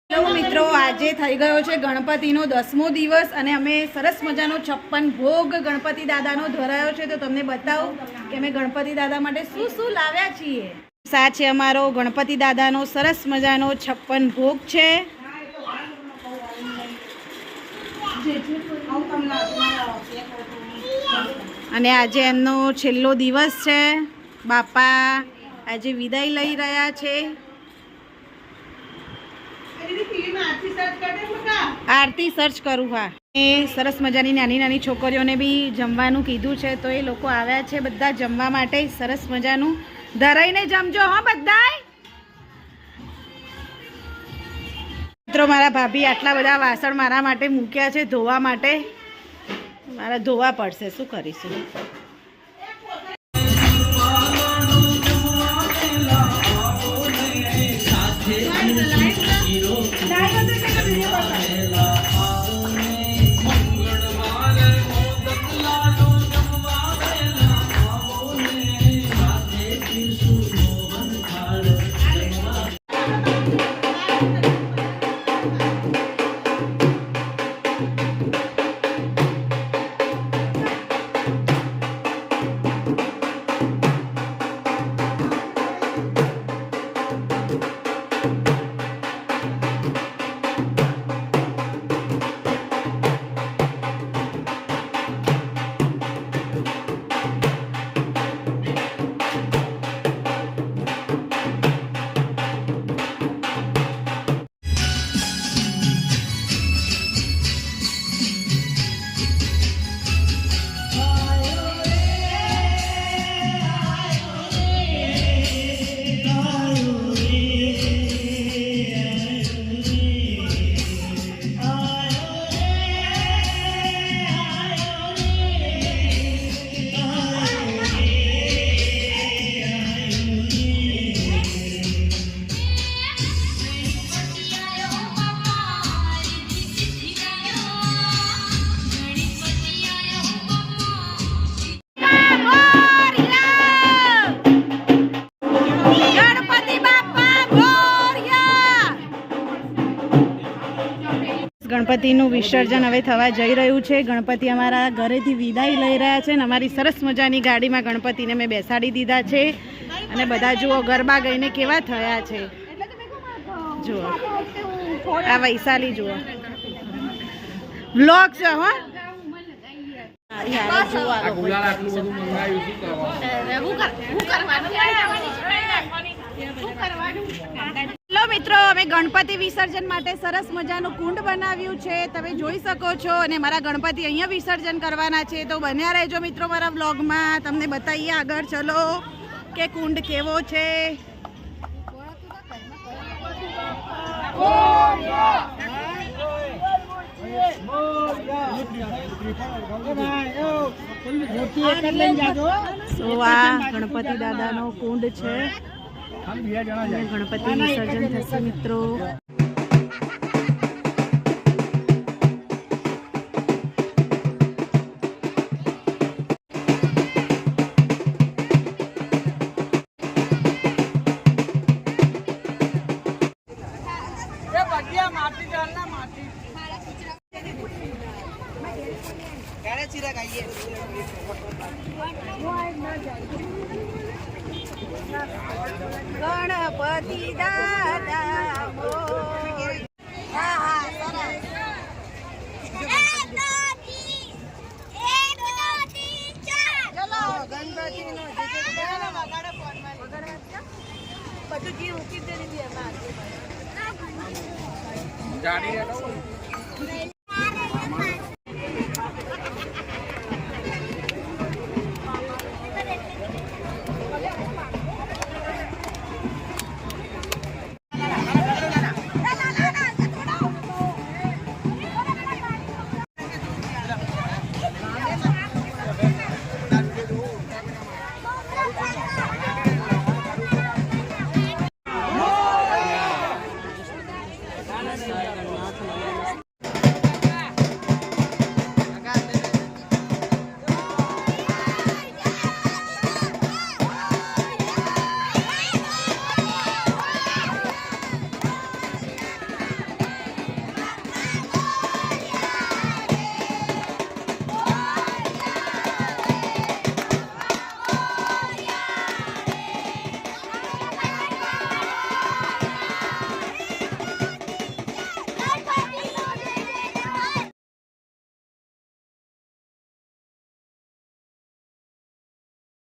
Hello મિત્રો, આજે થઈ ગયો છે ગણપતિનો 10મો દિવસ અને અમે સરસ મજાનો 56 ભોગ ગણપતિ દાદાનો ધરાયો છે. તો તમને બતાવું કે અમે ગણપતિ દાદા માટે શું શું લાવ્યા છીએ. આ છે અમારો ગણપતિ દાદાનો સરસ મજાનો 56 ભોગ છે. અને આજે એમનો છેલ્લો દિવસ છે. બાપા આજે વિદાય લઈ રહ્યા છે. આરતી સર્ચ કરું. હા, એ સરસ મજાની નાની નાની છોકરીઓને બી જમવાનું કીધું છે, તો એ લોકો આવ્યા છે બધા જમવા માટે. સરસ મજાનું ધરાઈને જમજો હા બધાય. મિત્રો, મારા ભાભી આટલા બધા વાસણ મારા માટે મૂક્યા છે ધોવા માટે. મારા ધોવા પડશે, શું કરીશું. ગણપતિનું વિસર્જન હવે થવા જઈ રહ્યું છે. ગણપતિ અમારા ઘરેથી વિદાય લઈ રહ્યા છે અને અમારી સરસ મજાની ગાડીમાં ગણપતિને મેં બેસાડી દીધા છે. અને બધા જુઓ ગરબા ગઈને કેવા થયા છે. જુઓ આ વૈશાલી, જુઓ વ્લોગ છે હો. હેલો મિત્રો, અમે ગણપતિ વિસર્જન માટે સરસ મજાનું કુંડ બનાવ્યું છે, તમે જોઈ શકો છો. અને મારા ગણપતિ અહીંયા વિસર્જન કરવાના છે, તો બન્યા રહેજો મિત્રો મારા વ્લોગમાં. તમને બતાવીએ આગળ ચલો કે કુંડ કેવો છે. તો આ ગણપતિ દાદાનો કુંડ છે. ગણપતિ વિસર્જન થશે મિત્રો. ગણપતિ દાદા બધું